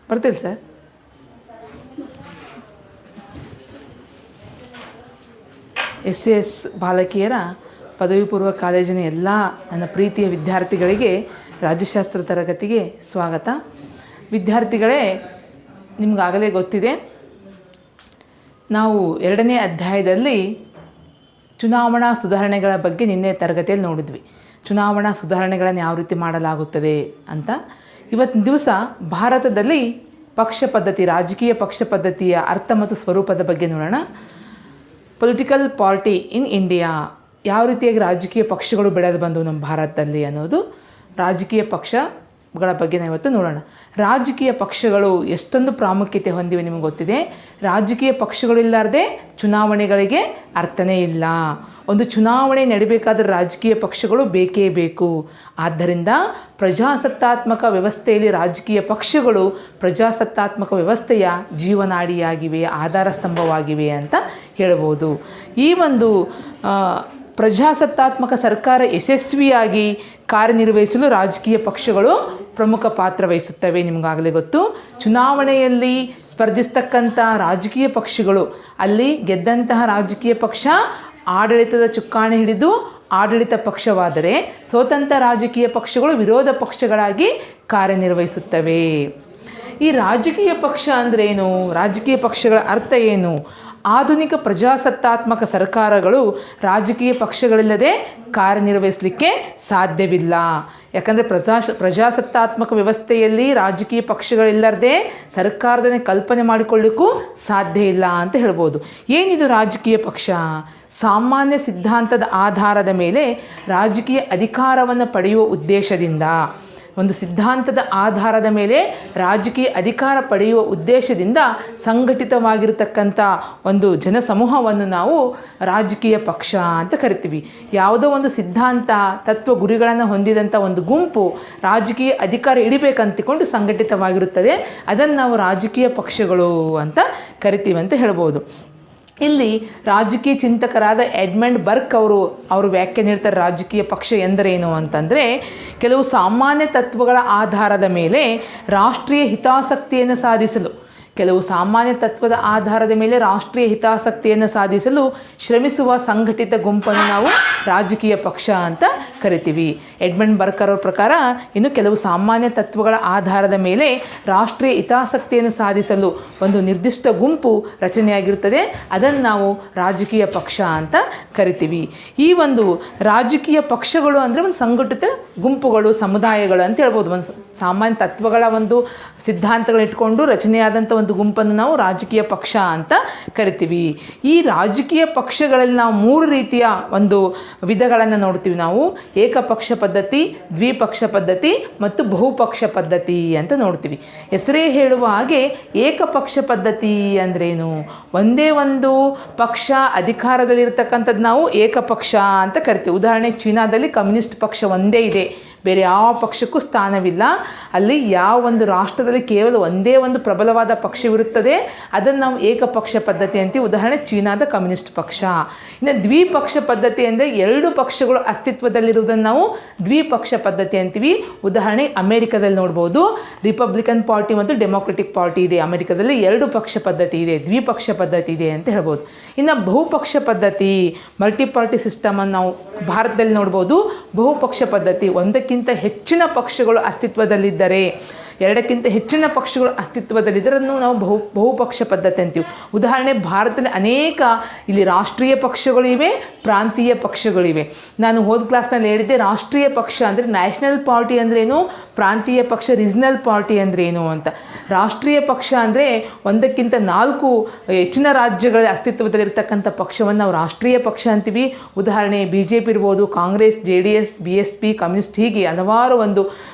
ಬರ್ತಿಲ್ಲ sir. SS ಬಾಲಕಿಯರ ಪದವಿ ಪೂರ್ವ ಕಾಲೇಜಿನ ಎಲ್ಲ ನನ್ನ ಪ್ರೀತಿಯ ವಿದ್ಯಾರ್ಥಿಗಳಿಗೆ ರಾಜ್ಯಶಾಸ್ತ್ರ ತರಗತಿಗೆ ಸ್ವಾಗತ. ವಿದ್ಯಾರ್ಥಿಗಳೇ, ನಿಮಗಾಗಲೇ ಗೊತ್ತಿದೆ, ನಾವು 2ನೇ ಅಧ್ಯಾಯದಲ್ಲಿ ಚುನಾವಣಾ ಸುಧಾರಣೆಗಳ ಬಗ್ಗೆ ನಿನ್ನೆ ತರಗತಿಯಲ್ಲಿ ನೋಡಿದ್ವಿ. ಚುನಾವಣಾ ಸುಧಾರಣೆಗಳನ್ನು ಯಾವ ರೀತಿ ಮಾಡಲಾಗುತ್ತದೆ ಅಂತ. ಇವತ್ತಿನ ದಿವಸ ಭಾರತದಲ್ಲಿ ಪಕ್ಷ ಪದ್ಧತಿ, ರಾಜಕೀಯ ಪಕ್ಷ ಪದ್ಧತಿಯ ಅರ್ಥ ಮತ್ತು ಸ್ವರೂಪದ ಬಗ್ಗೆ ನೋಡೋಣ. ಪೊಲಿಟಿಕಲ್ ಪಾರ್ಟಿ ಇನ್ ಇಂಡಿಯಾ, ಯಾವ ರೀತಿಯಾಗಿ ರಾಜಕೀಯ ಪಕ್ಷಗಳು ಬೆಳೆದು ಬಂದವು ನಮ್ಮ ಭಾರತದಲ್ಲಿ ಅನ್ನೋದು, ರಾಜಕೀಯ ಪಕ್ಷಗಳ ಬಗ್ಗೆ ನಾವು ಇವತ್ತು ನೋಡೋಣ. ರಾಜಕೀಯ ಪಕ್ಷಗಳು ಎಷ್ಟೊಂದು ಪ್ರಾಮುಖ್ಯತೆ ಹೊಂದಿವೆ ನಿಮಗೆ ಗೊತ್ತಿದೆ. ರಾಜಕೀಯ ಪಕ್ಷಗಳು ಇಲ್ಲಾರದೆ ಚುನಾವಣೆಗಳಿಗೆ ಅರ್ಥನೇ ಇಲ್ಲ. ಒಂದು ಚುನಾವಣೆ ನಡಿಬೇಕಾದ್ರೆ ರಾಜಕೀಯ ಪಕ್ಷಗಳು ಬೇಕೇ ಬೇಕು. ಆದ್ದರಿಂದ ಪ್ರಜಾಸತ್ತಾತ್ಮಕ ವ್ಯವಸ್ಥೆಯಲ್ಲಿ ರಾಜಕೀಯ ಪಕ್ಷಗಳು ಪ್ರಜಾಸತ್ತಾತ್ಮಕ ವ್ಯವಸ್ಥೆಯ ಜೀವನಾಡಿಯಾಗಿವೆ, ಆಧಾರ ಸ್ತಂಭವಾಗಿವೆ ಅಂತ ಹೇಳ್ಬೋದು. ಈ ಒಂದು ಪ್ರಜಾಸತ್ತಾತ್ಮಕ ಸರ್ಕಾರ ಯಶಸ್ವಿಯಾಗಿ ಕಾರ್ಯನಿರ್ವಹಿಸಲು ರಾಜಕೀಯ ಪಕ್ಷಗಳು ಪ್ರಮುಖ ಪಾತ್ರ ವಹಿಸುತ್ತವೆ. ನಿಮಗಾಗಲೇ ಗೊತ್ತು. ಚುನಾವಣೆಯಲ್ಲಿ ಸ್ಪರ್ಧಿಸ್ತಕ್ಕಂಥ ರಾಜಕೀಯ ಪಕ್ಷಗಳು, ಅಲ್ಲಿ ಗೆದ್ದಂತಹ ರಾಜಕೀಯ ಪಕ್ಷ ಆಡಳಿತದ ಚುಕ್ಕಾಣಿ ಹಿಡಿದು ಆಡಳಿತ ಪಕ್ಷವಾದರೆ, ಸ್ವತಂತ್ರ ರಾಜಕೀಯ ಪಕ್ಷಗಳು ವಿರೋಧ ಪಕ್ಷಗಳಾಗಿ ಕಾರ್ಯನಿರ್ವಹಿಸುತ್ತವೆ. ಈ ರಾಜಕೀಯ ಪಕ್ಷ ಅಂದ್ರೇನು? ರಾಜಕೀಯ ಪಕ್ಷಗಳ ಅರ್ಥ ಏನು? ಆಧುನಿಕ ಪ್ರಜಾಸತ್ತಾತ್ಮಕ ಸರ್ಕಾರಗಳು ರಾಜಕೀಯ ಪಕ್ಷಗಳಿಲ್ಲದೆ ಕಾರ್ಯನಿರ್ವಹಿಸಲಿಕ್ಕೆ ಸಾಧ್ಯವಿಲ್ಲ. ಯಾಕಂದರೆ ಪ್ರಜಾಸತ್ತಾತ್ಮಕ ವ್ಯವಸ್ಥೆಯಲ್ಲಿ ರಾಜಕೀಯ ಪಕ್ಷಗಳಿಲ್ಲದೆ ಸರ್ಕಾರದನ್ನೇ ಕಲ್ಪನೆ ಮಾಡಿಕೊಳ್ಳಿಕ್ಕೂ ಸಾಧ್ಯ ಇಲ್ಲ ಅಂತ ಹೇಳ್ಬೋದು. ಏನಿದು ರಾಜಕೀಯ ಪಕ್ಷ? ಸಾಮಾನ್ಯ ಸಿದ್ಧಾಂತದ ಆಧಾರದ ಮೇಲೆ ರಾಜಕೀಯ ಅಧಿಕಾರವನ್ನು ಪಡೆಯುವ ಉದ್ದೇಶದಿಂದ, ಒಂದು ಸಿದ್ಧಾಂತದ ಆಧಾರದ ಮೇಲೆ ರಾಜಕೀಯ ಅಧಿಕಾರ ಪಡೆಯುವ ಉದ್ದೇಶದಿಂದ ಸಂಘಟಿತವಾಗಿರತಕ್ಕಂಥ ಒಂದು ಜನಸಮೂಹವನ್ನು ನಾವು ರಾಜಕೀಯ ಪಕ್ಷ ಅಂತ ಕರಿತೀವಿ. ಯಾವುದೋ ಒಂದು ಸಿದ್ಧಾಂತ, ತತ್ವ, ಗುರಿಗಳನ್ನು ಹೊಂದಿದಂಥ ಒಂದು ಗುಂಪು ರಾಜಕೀಯ ಅಧಿಕಾರ ಹಿಡಿಬೇಕಂತಿಕೊಂಡು ಸಂಘಟಿತವಾಗಿರುತ್ತದೆ. ಅದನ್ನು ನಾವು ರಾಜಕೀಯ ಪಕ್ಷಗಳು ಅಂತ ಕರಿತೀವಿ ಅಂತ ಹೇಳ್ಬೋದು. ಇಲ್ಲಿ ರಾಜಕೀಯ ಚಿಂತಕರಾದ ಎಡ್ಮಂಡ್ ಬರ್ಕ್ ಅವರು ವ್ಯಾಖ್ಯೆ ನೀಡ್ತಾರೆ ರಾಜಕೀಯ ಪಕ್ಷ ಎಂದರೇನು ಅಂತಂದರೆ, ಕೆಲವು ಸಾಮಾನ್ಯ ತತ್ವಗಳ ಆಧಾರದ ಮೇಲೆ ರಾಷ್ಟ್ರೀಯ ಹಿತಾಸಕ್ತಿಯನ್ನು ಸಾಧಿಸಲು, ಕೆಲವು ಸಾಮಾನ್ಯ ತತ್ವದ ಆಧಾರದ ಮೇಲೆ ರಾಷ್ಟ್ರೀಯ ಹಿತಾಸಕ್ತಿಯನ್ನು ಸಾಧಿಸಲು ಶ್ರಮಿಸುವ ಸಂಘಟಿತ ಗುಂಪನ್ನು ನಾವು ರಾಜಕೀಯ ಪಕ್ಷ ಅಂತ ಕರಿತೀವಿ. ಎಡ್ಮಂಡ್ ಬರ್ಕ್ ಅವರ ಪ್ರಕಾರ ಇನ್ನು ಕೆಲವು ಸಾಮಾನ್ಯ ತತ್ವಗಳ ಆಧಾರದ ಮೇಲೆ ರಾಷ್ಟ್ರೀಯ ಹಿತಾಸಕ್ತಿಯನ್ನು ಸಾಧಿಸಲು ಒಂದು ನಿರ್ದಿಷ್ಟ ಗುಂಪು ರಚನೆಯಾಗಿರುತ್ತದೆ. ಅದನ್ನು ನಾವು ರಾಜಕೀಯ ಪಕ್ಷ ಅಂತ ಕರಿತೀವಿ. ಈ ಒಂದು ರಾಜಕೀಯ ಪಕ್ಷಗಳು ಅಂದರೆ ಒಂದು ಸಂಘಟಿತ ಗುಂಪುಗಳು, ಸಮುದಾಯಗಳು ಅಂತ ಹೇಳ್ಬೋದು. ಒಂದು ಸಾಮಾನ್ಯ ತತ್ವಗಳ ಒಂದು ಸಿದ್ಧಾಂತಗಳನ್ನ ಇಟ್ಕೊಂಡು ರಚನೆಯಾದಂಥ ಒಂದು ಗುಂಪನ್ನು ನಾವು ರಾಜಕೀಯ ಪಕ್ಷ ಅಂತ ಕರಿತೀವಿ. ಈ ರಾಜಕೀಯ ಪಕ್ಷಗಳಲ್ಲಿ ನಾವು 3 ರೀತಿಯ ಒಂದು ವಿಧಗಳನ್ನು ನೋಡ್ತೀವಿ. ನಾವು ಏಕಪಕ್ಷ ಪದ್ಧತಿ, ದ್ವಿಪಕ್ಷ ಪದ್ಧತಿ ಮತ್ತು ಬಹುಪಕ್ಷ ಪದ್ಧತಿ ಅಂತ ನೋಡ್ತೀವಿ. ಹೆಸರೇ ಹೇಳುವ ಹಾಗೆ ಏಕಪಕ್ಷ ಪದ್ಧತಿ ಅಂದ್ರೇನು? ಒಂದೇ ಒಂದು ಪಕ್ಷ ಅಧಿಕಾರದಲ್ಲಿರ್ತಕ್ಕಂಥದ್ದು ನಾವು ಏಕಪಕ್ಷ ಅಂತ ಕರಿತೀವಿ. ಉದಾಹರಣೆ, ಚೀನಾದಲ್ಲಿ ಕಮ್ಯುನಿಸ್ಟ್ ಪಕ್ಷ ಒಂದೇ ಇದೆ, ಬೇರೆ ಯಾವ ಪಕ್ಷಕ್ಕೂ ಸ್ಥಾನವಿಲ್ಲ. ಅಲ್ಲಿ ಯಾವ ಒಂದು ರಾಷ್ಟ್ರದಲ್ಲಿ ಕೇವಲ ಒಂದೇ ಒಂದು ಪ್ರಬಲವಾದ ಪಕ್ಷವಿರುತ್ತದೆ, ಅದನ್ನು ನಾವು ಏಕಪಕ್ಷ ಪದ್ಧತಿ ಅಂತೀವಿ. ಉದಾಹರಣೆ, ಚೀನಾದ ಕಮ್ಯುನಿಸ್ಟ್ ಪಕ್ಷ. ಇನ್ನು ದ್ವಿಪಕ್ಷ ಪದ್ಧತಿ ಅಂದರೆ 2 ಪಕ್ಷಗಳು ಅಸ್ತಿತ್ವದಲ್ಲಿರುವುದನ್ನು ನಾವು ದ್ವಿಪಕ್ಷ ಪದ್ಧತಿ ಅಂತೀವಿ. ಉದಾಹರಣೆ, ಅಮೇರಿಕಾದಲ್ಲಿ ನೋಡ್ಬೋದು, ರಿಪಬ್ಲಿಕನ್ ಪಾರ್ಟಿ ಮತ್ತು ಡೆಮೊಕ್ರೆಟಿಕ್ ಪಾರ್ಟಿ ಇದೆ. ಅಮೇರಿಕಾದಲ್ಲಿ 2 ಪಕ್ಷ ಪದ್ಧತಿ ಇದೆ, ದ್ವಿಪಕ್ಷ ಪದ್ಧತಿ ಇದೆ ಅಂತ ಹೇಳ್ಬೋದು. ಇನ್ನು ಬಹುಪಕ್ಷ ಪದ್ಧತಿ, ಮಲ್ಟಿಪಾರ್ಟಿ ಸಿಸ್ಟಮನ್ನು ನಾವು ಭಾರತದಲ್ಲಿ ನೋಡ್ಬೋದು. ಬಹುಪಕ್ಷ ಪದ್ಧತಿ, ಒಂದಕ್ಕಿಂತ ಹೆಚ್ಚಿನ ಪಕ್ಷಗಳು ಅಸ್ತಿತ್ವದಲ್ಲಿದ್ದರೆ, 2ಕ್ಕಿಂತ ಹೆಚ್ಚಿನ ಪಕ್ಷಗಳು ಅಸ್ತಿತ್ವದಲ್ಲಿದ್ದರನ್ನು ನಾವು ಬಹುಪಕ್ಷ ಪದ್ಧತಿ ಅಂತೀವಿ. ಉದಾಹರಣೆ, ಭಾರತದಲ್ಲಿ ಅನೇಕ ಇಲ್ಲಿ ರಾಷ್ಟ್ರೀಯ ಪಕ್ಷಗಳು ಇವೆ, ಪ್ರಾಂತೀಯ ಪಕ್ಷಗಳಿವೆ. ನಾನು ಹೋದ ಕ್ಲಾಸ್ನಲ್ಲಿ ಹೇಳಿದ್ದೆ, ರಾಷ್ಟ್ರೀಯ ಪಕ್ಷ ಅಂದರೆ ನ್ಯಾಷನಲ್ ಪಾರ್ಟಿ ಅಂದ್ರೇನು, ಪ್ರಾಂತೀಯ ಪಕ್ಷ ರೀಜನಲ್ ಪಾರ್ಟಿ ಅಂದ್ರೇನು ಅಂತ. ರಾಷ್ಟ್ರೀಯ ಪಕ್ಷ ಅಂದರೆ ಒಂದಕ್ಕಿಂತ 4 ಹೆಚ್ಚಿನ ರಾಜ್ಯಗಳ ಅಸ್ತಿತ್ವದಲ್ಲಿರ್ತಕ್ಕಂಥ ಪಕ್ಷವನ್ನು ನಾವು ರಾಷ್ಟ್ರೀಯ ಪಕ್ಷ ಅಂತೀವಿ. ಉದಾಹರಣೆ, BJP ಇರ್ಬೋದು, ಕಾಂಗ್ರೆಸ್, JDS, BSP, ಕಮ್ಯುನಿಸ್ಟ್, ಹೀಗೆ ಹಲವಾರು ಒಂದು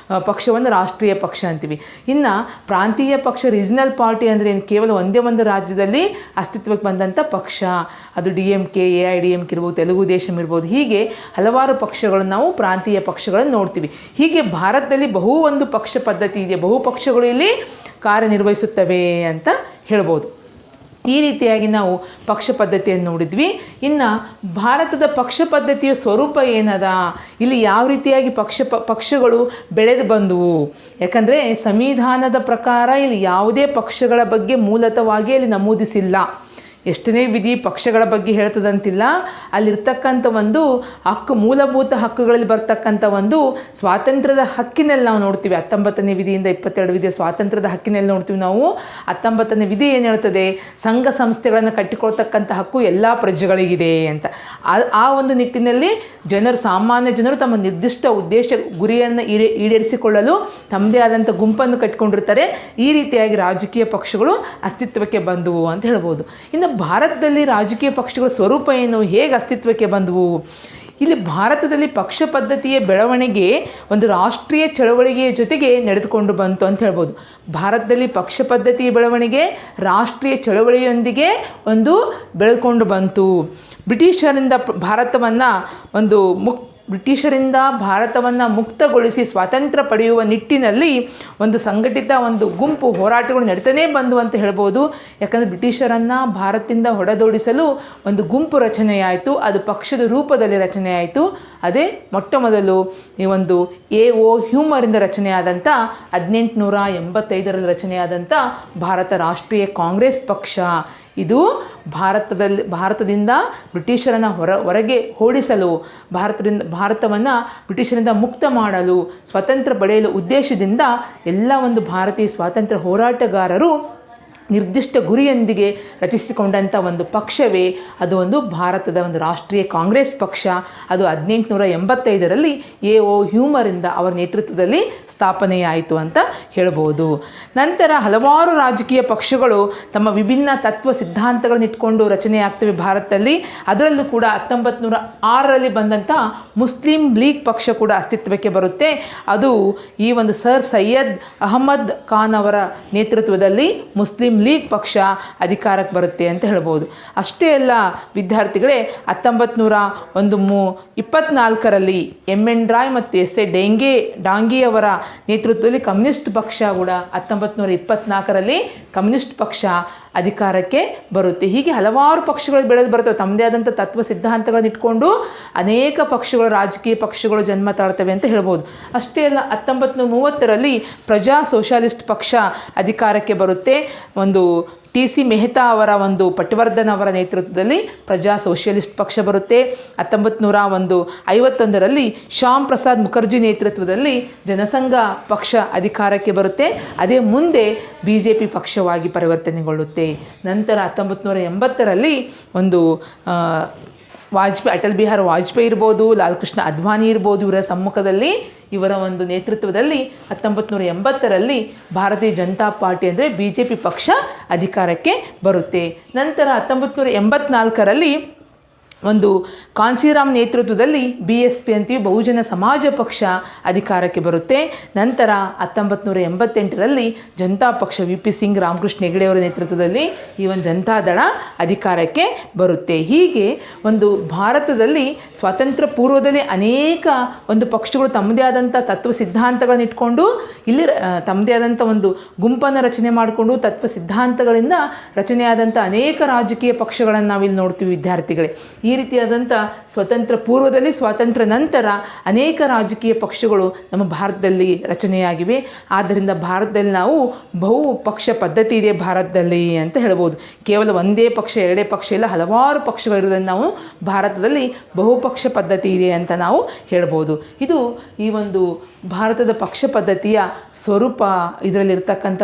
ಪಕ್ಷವನ್ನು ರಾಷ್ಟ್ರೀಯ ಪಕ್ಷ ಅಂತೀವಿ. ಇನ್ನು ಪ್ರಾಂತೀಯ ಪಕ್ಷ ರೀಜನಲ್ ಪಾರ್ಟಿ ಅಂದರೆ ಏನು? ಕೇವಲ ಒಂದೇ ಒಂದು ರಾಜ್ಯದಲ್ಲಿ ಅಸ್ತಿತ್ವಕ್ಕೆ ಬಂದಂಥ ಪಕ್ಷ. ಅದು DMK, AIDMK ಇರ್ಬೋದು, ತೆಲುಗು ದೇಶಂ ಇರ್ಬೋದು, ಹೀಗೆ ಹಲವಾರು ಪಕ್ಷಗಳನ್ನು ನಾವು ಪ್ರಾಂತೀಯ ಪಕ್ಷಗಳನ್ನು ನೋಡ್ತೀವಿ. ಹೀಗೆ ಭಾರತದಲ್ಲಿ ಒಂದು ಪಕ್ಷ ಪದ್ಧತಿ ಇದೆ, ಬಹುಪಕ್ಷಗಳು ಇಲ್ಲಿ ಕಾರ್ಯನಿರ್ವಹಿಸುತ್ತವೆ ಅಂತ ಹೇಳ್ಬೋದು. ಈ ರೀತಿಯಾಗಿ ನಾವು ಪಕ್ಷ ಪದ್ಧತಿಯನ್ನು ನೋಡಿದ್ವಿ. ಇನ್ನು ಭಾರತದ ಪಕ್ಷ ಪದ್ಧತಿಯ ಸ್ವರೂಪ ಏನದ, ಇಲ್ಲಿ ಯಾವ ರೀತಿಯಾಗಿ ಪಕ್ಷಗಳು ಬೆಳೆದು ಬಂದವು. ಯಾಕಂದರೆ ಸಂವಿಧಾನದ ಪ್ರಕಾರ ಇಲ್ಲಿ ಯಾವುದೇ ಪಕ್ಷಗಳ ಬಗ್ಗೆ ಮೂಲತಃವಾಗಿ ಅಲ್ಲಿ ನಮೂದಿಸಿಲ್ಲ. ಎಷ್ಟನೇ ವಿಧಿ ಪಕ್ಷಗಳ ಬಗ್ಗೆ ಹೇಳ್ತದಂತಿಲ್ಲ, ಅಲ್ಲಿರ್ತಕ್ಕಂಥ ಒಂದು ಹಕ್ಕು, ಮೂಲಭೂತ ಹಕ್ಕುಗಳಲ್ಲಿ ಬರ್ತಕ್ಕಂಥ ಒಂದು ಸ್ವಾತಂತ್ರ್ಯದ ಹಕ್ಕಿನಲ್ಲಿ ನಾವು ನೋಡ್ತೀವಿ. 19ನೇ ವಿಧಿಯಿಂದ 22 ವಿಧಿಯ ಸ್ವಾತಂತ್ರ್ಯದ ಹಕ್ಕಿನಲ್ಲಿ ನೋಡ್ತೀವಿ ನಾವು. 19ನೇ ವಿಧಿ ಏನು ಹೇಳ್ತದೆ, ಸಂಘ ಸಂಸ್ಥೆಗಳನ್ನು ಕಟ್ಟಿಕೊಳ್ತಕ್ಕಂಥ ಹಕ್ಕು ಎಲ್ಲ ಪ್ರಜೆಗಳಿಗಿದೆ ಅಂತ. ಆ ಒಂದು ನಿಟ್ಟಿನಲ್ಲಿ ಸಾಮಾನ್ಯ ಜನರು ತಮ್ಮ ನಿರ್ದಿಷ್ಟ ಉದ್ದೇಶ ಗುರಿಯನ್ನು ಈಡೇರಿಸಿಕೊಳ್ಳಲು ತಮ್ಮದೇ ಆದಂಥ ಗುಂಪನ್ನು ಕಟ್ಟಿಕೊಂಡಿರ್ತಾರೆ. ಈ ರೀತಿಯಾಗಿ ರಾಜಕೀಯ ಪಕ್ಷಗಳು ಅಸ್ತಿತ್ವಕ್ಕೆ ಬಂದವು ಅಂತ ಹೇಳ್ಬೋದು. ಇನ್ನು ಭಾರತದಲ್ಲಿ ರಾಜಕೀಯ ಪಕ್ಷಗಳ ಸ್ವರೂಪ ಏನು, ಹೇಗೆ ಅಸ್ತಿತ್ವಕ್ಕೆ ಬಂದವು? ಇಲ್ಲಿ ಭಾರತದಲ್ಲಿ ಪಕ್ಷ ಪದ್ಧತಿಯ ಬೆಳವಣಿಗೆ ಒಂದು ರಾಷ್ಟ್ರೀಯ ಚಳವಳಿಗೆಯ ಜೊತೆಗೆ ನಡೆದುಕೊಂಡು ಬಂತು ಅಂತ ಹೇಳ್ಬೋದು. ಭಾರತದಲ್ಲಿ ಪಕ್ಷ ಪದ್ಧತಿಯ ಬೆಳವಣಿಗೆ ರಾಷ್ಟ್ರೀಯ ಚಳವಳಿಯೊಂದಿಗೆ ಒಂದು ಬೆಳೆದುಕೊಂಡು ಬಂತು. ಬ್ರಿಟಿಷರಿಂದ ಭಾರತವನ್ನು ಮುಕ್ತಗೊಳಿಸಿ ಸ್ವಾತಂತ್ರ್ಯ ಪಡೆಯುವ ನಿಟ್ಟಿನಲ್ಲಿ ಒಂದು ಸಂಘಟಿತ ಒಂದು ಗುಂಪು ಹೋರಾಟಗಳು ನಡೀತಾನೇ ಬಂದು ಅಂತ ಹೇಳ್ಬೋದು. ಯಾಕಂದರೆ ಬ್ರಿಟಿಷರನ್ನು ಭಾರತದಿಂದ ಹೊಡೆದೋಡಿಸಲು ಒಂದು ಗುಂಪು ರಚನೆಯಾಯಿತು. ಅದು ಪಕ್ಷದ ರೂಪದಲ್ಲಿ ರಚನೆಯಾಯಿತು. ಅದೇ ಮೊಟ್ಟ ಮೊದಲು ಈ ಒಂದು A.O. ಹ್ಯೂಮರಿಂದ ರಚನೆಯಾದಂಥ 1885ರಲ್ಲಿ ರಚನೆಯಾದಂಥ ಭಾರತ ರಾಷ್ಟ್ರೀಯ ಕಾಂಗ್ರೆಸ್ ಪಕ್ಷ. ಇದು ಭಾರತದಿಂದ ಬ್ರಿಟಿಷರನ್ನು ಹೊರಗೆ ಓಡಿಸಲು, ಭಾರತವನ್ನು ಬ್ರಿಟಿಷರಿಂದ ಮುಕ್ತ ಮಾಡಲು, ಸ್ವತಂತ್ರ ಪಡೆಯಲು ಉದ್ದೇಶದಿಂದ ಎಲ್ಲ ಒಂದು ಭಾರತೀಯ ಸ್ವಾತಂತ್ರ್ಯ ಹೋರಾಟಗಾರರು ನಿರ್ದಿಷ್ಟ ಗುರಿಯೊಂದಿಗೆ ರಚಿಸಿಕೊಂಡಂಥ ಒಂದು ಪಕ್ಷವೇ ಅದು ಒಂದು ಭಾರತದ ಒಂದು ರಾಷ್ಟ್ರೀಯ ಕಾಂಗ್ರೆಸ್ ಪಕ್ಷ. ಅದು 1885ರಲ್ಲಿ A.O. ಹ್ಯೂಮರಿಂದ ಅವರ ನೇತೃತ್ವದಲ್ಲಿ ಸ್ಥಾಪನೆಯಾಯಿತು ಅಂತ ಹೇಳ್ಬೋದು. ನಂತರ ಹಲವಾರು ರಾಜಕೀಯ ಪಕ್ಷಗಳು ತಮ್ಮ ವಿಭಿನ್ನ ತತ್ವ ಸಿದ್ಧಾಂತಗಳನ್ನು ಇಟ್ಕೊಂಡು ರಚನೆಯಾಗ್ತವೆ ಭಾರತದಲ್ಲಿ. ಅದರಲ್ಲೂ ಕೂಡ 1906ರಲ್ಲಿ ಬಂದಂಥ ಮುಸ್ಲಿಂ ಲೀಗ್ ಪಕ್ಷ ಕೂಡ ಅಸ್ತಿತ್ವಕ್ಕೆ ಬರುತ್ತೆ. ಅದು ಈ ಒಂದು ಸರ್ ಸೈಯದ್ ಅಹಮದ್ ಖಾನ್ ಅವರ ನೇತೃತ್ವದಲ್ಲಿ ಮುಸ್ಲಿಂ ಲೀಗ್ ಪಕ್ಷ ಅಧಿಕಾರಕ್ಕೆ ಬರುತ್ತೆ ಅಂತ ಹೇಳ್ಬೋದು. ಅಷ್ಟೇ ಅಲ್ಲ ವಿದ್ಯಾರ್ಥಿಗಳೇ, 1924ರಲ್ಲಿ M.N. ರಾಯ್ ಮತ್ತು S.A. ಡಾಂಗಿ ಅವರ ನೇತೃತ್ವದಲ್ಲಿ ಕಮ್ಯುನಿಸ್ಟ್ ಪಕ್ಷ ಕೂಡ 1924ರಲ್ಲಿ ಕಮ್ಯುನಿಸ್ಟ್ ಪಕ್ಷ ಅಧಿಕಾರಕ್ಕೆ ಬರುತ್ತೆ. ಹೀಗೆ ಹಲವಾರು ಪಕ್ಷಗಳು ಬೆಳೆದು ಬರ್ತವೆ. ತಮ್ಮದೇ ಆದಂಥ ತತ್ವ ಸಿದ್ಧಾಂತಗಳನ್ನು ಇಟ್ಕೊಂಡು ಅನೇಕ ಪಕ್ಷಗಳು, ರಾಜಕೀಯ ಪಕ್ಷಗಳು ಜನ್ಮ ತಾಳ್ತವೆ ಅಂತ ಹೇಳ್ಬೋದು. ಅಷ್ಟೇ ಅಲ್ಲ 1930ರಲ್ಲಿ ಪ್ರಜಾ ಸೋಷಲಿಸ್ಟ್ ಪಕ್ಷ ಅಧಿಕಾರಕ್ಕೆ ಬರುತ್ತೆ. ಒಂದು T.C. ಮೆಹ್ತಾ ಅವರ ಒಂದು ಪಟವರ್ಧನ್ ಅವರ ನೇತೃತ್ವದಲ್ಲಿ ಪ್ರಜಾ ಸೋಷಿಯಲಿಸ್ಟ್ ಪಕ್ಷ ಬರುತ್ತೆ. 1951ರಲ್ಲಿ ಶ್ಯಾಮ್ ಪ್ರಸಾದ್ ಮುಖರ್ಜಿ ನೇತೃತ್ವದಲ್ಲಿ ಜನಸಂಘ ಪಕ್ಷ ಅಧಿಕಾರಕ್ಕೆ ಬರುತ್ತೆ. ಅದೇ ಮುಂದೆ BJP ಪಕ್ಷವಾಗಿ ಪರಿವರ್ತನೆಗೊಳ್ಳುತ್ತೆ. ನಂತರ 1980ರಲ್ಲಿ ಒಂದು ಅಟಲ್ ಬಿಹಾರಿ ವಾಜಪೇಯಿ ಇರ್ಬೋದು, ಲಾಲ್ ಕೃಷ್ಣ ಅದ್ವಾನಿ ಇರ್ಬೋದು, ಇವರ ಸಮ್ಮುಖದಲ್ಲಿ, ಇವರ ಒಂದು ನೇತೃತ್ವದಲ್ಲಿ 1980ರಲ್ಲಿ ಭಾರತೀಯ ಜನತಾ ಪಾರ್ಟಿ ಅಂದರೆ BJP ಪಕ್ಷ ಅಧಿಕಾರಕ್ಕೆ ಬರುತ್ತೆ. ನಂತರ 1984ರಲ್ಲಿ ಒಂದು ಕಾನ್ಸಿರಾಮ್ ನೇತೃತ್ವದಲ್ಲಿ BSP ಅಂತೀವಿ, ಬಹುಜನ ಸಮಾಜ ಪಕ್ಷ ಅಧಿಕಾರಕ್ಕೆ ಬರುತ್ತೆ. ನಂತರ 1988ರಲ್ಲಿ ಜನತಾ ಪಕ್ಷ VP ಸಿಂಗ್, ರಾಮಕೃಷ್ಣ ಹೆಗಡೆ ಅವರ ನೇತೃತ್ವದಲ್ಲಿ ಈ ಒಂದು ಜನತಾದಳ ಅಧಿಕಾರಕ್ಕೆ ಬರುತ್ತೆ. ಹೀಗೆ ಒಂದು ಭಾರತದಲ್ಲಿ ಸ್ವಾತಂತ್ರ್ಯ ಪೂರ್ವದಲ್ಲಿ ಅನೇಕ ಒಂದು ಪಕ್ಷಗಳು ತಮ್ಮದೇ ಆದಂಥ ತತ್ವ ಸಿದ್ಧಾಂತಗಳನ್ನು ಇಟ್ಕೊಂಡು ಇಲ್ಲಿ ತಮ್ಮದೇ ಆದಂಥ ಒಂದು ಗುಂಪನ್ನು ರಚನೆ ಮಾಡಿಕೊಂಡು ತತ್ವ ಸಿದ್ಧಾಂತಗಳಿಂದ ರಚನೆಯಾದಂಥ ಅನೇಕ ರಾಜಕೀಯ ಪಕ್ಷಗಳನ್ನು ನಾವಿಲ್ಲಿ ನೋಡ್ತೀವಿ ವಿದ್ಯಾರ್ಥಿಗಳೇ. ಈ ರೀತಿಯಾದಂಥ ಸ್ವತಂತ್ರ ಪೂರ್ವದಲ್ಲಿ, ಸ್ವಾತಂತ್ರ್ಯ ನಂತರ ಅನೇಕ ರಾಜಕೀಯ ಪಕ್ಷಗಳು ನಮ್ಮ ಭಾರತದಲ್ಲಿ ರಚನೆಯಾಗಿವೆ. ಆದ್ದರಿಂದ ಭಾರತದಲ್ಲಿ ನಾವು ಬಹು ಪಕ್ಷ ಪದ್ಧತಿ ಇದೆ ಭಾರತದಲ್ಲಿ ಅಂತ ಹೇಳ್ಬೋದು. ಕೇವಲ ಒಂದೇ ಪಕ್ಷ, ಎರಡೇ ಪಕ್ಷ ಇಲ್ಲ, ಹಲವಾರು ಪಕ್ಷಗಳಿರೋದನ್ನು ನಾವು ಭಾರತದಲ್ಲಿ ಬಹುಪಕ್ಷ ಪದ್ಧತಿ ಇದೆ ಅಂತ ನಾವು ಹೇಳ್ಬೋದು. ಇದು ಈ ಒಂದು ಭಾರತದ ಪಕ್ಷ ಪದ್ಧತಿಯ ಸ್ವರೂಪ, ಇದರಲ್ಲಿರ್ತಕ್ಕಂಥ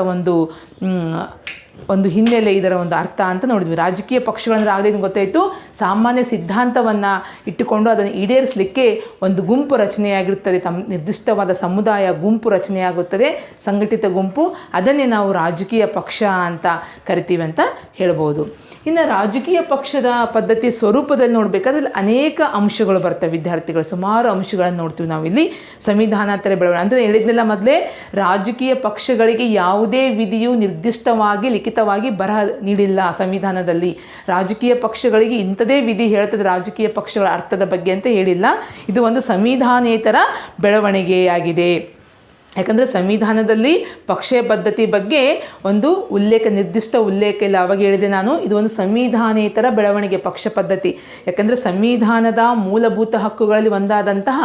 ಒಂದು ಹಿನ್ನೆಲೆ, ಇದರ ಒಂದು ಅರ್ಥ ಅಂತ ನೋಡಿದ್ವಿ. ರಾಜಕೀಯ ಪಕ್ಷಗಳಂದ್ರೆ ಆಗಲೇ ಗೊತ್ತಾಯಿತು, ಸಾಮಾನ್ಯ ಸಿದ್ಧಾಂತವನ್ನು ಇಟ್ಟುಕೊಂಡು ಅದನ್ನು ಈಡೇರಿಸಲಿಕ್ಕೆ ಒಂದು ಗುಂಪು ರಚನೆಯಾಗಿರುತ್ತದೆ. ನಿರ್ದಿಷ್ಟವಾದ ಸಮುದಾಯ ಗುಂಪು ರಚನೆಯಾಗುತ್ತದೆ, ಸಂಘಟಿತ ಗುಂಪು. ಅದನ್ನೇ ನಾವು ರಾಜಕೀಯ ಪಕ್ಷ ಅಂತ ಕರಿತೀವಿ ಅಂತ ಹೇಳ್ಬೋದು. ಇನ್ನು ರಾಜಕೀಯ ಪಕ್ಷದ ಪದ್ಧತಿ ಸ್ವರೂಪದಲ್ಲಿ ನೋಡಬೇಕಾದ್ರೆ ಅನೇಕ ಅಂಶಗಳು ಬರ್ತವೆ ವಿದ್ಯಾರ್ಥಿಗಳು. ಸುಮಾರು ಅಂಶಗಳನ್ನು ನೋಡ್ತೀವಿ ನಾವಿಲ್ಲಿ. ಸಂವಿಧಾನ ಥರ ಬೆಳವಣಿಗೆ ಅಂದರೆ ಹೇಳಿದ್ನೆಲ್ಲ ಮೊದಲೇ, ರಾಜಕೀಯ ಪಕ್ಷಗಳಿಗೆ ಯಾವುದೇ ವಿಧಿಯು ನಿರ್ದಿಷ್ಟವಾಗಿ ಲಿಖಿತವಾಗಿ ಬರಹ ನೀಡಿಲ್ಲ ಸಂವಿಧಾನದಲ್ಲಿ. ರಾಜಕೀಯ ಪಕ್ಷಗಳಿಗೆ ಇಂಥದೇ ವಿಧಿ ಹೇಳ್ತದೆ ರಾಜಕೀಯ ಪಕ್ಷಗಳ ಅರ್ಥದ ಬಗ್ಗೆ ಅಂತ ಹೇಳಿಲ್ಲ. ಇದು ಒಂದು ಸಂವಿಧಾನೇತರ ಬೆಳವಣಿಗೆಯಾಗಿದೆ. ಯಾಕಂದರೆ ಸಂವಿಧಾನದಲ್ಲಿ ಪಕ್ಷ ಪದ್ಧತಿ ಬಗ್ಗೆ ಒಂದು ನಿರ್ದಿಷ್ಟ ಉಲ್ಲೇಖ ಇಲ್ಲ. ಅವಾಗ ಹೇಳಿದೆ ನಾನು, ಇದು ಒಂದು ಸಂವಿಧಾನೇತರ ಬೆಳವಣಿಗೆ ಪಕ್ಷ ಪದ್ಧತಿ. ಯಾಕಂದರೆ ಸಂವಿಧಾನದ ಮೂಲಭೂತ ಹಕ್ಕುಗಳಲ್ಲಿ ಒಂದಾದಂತಹ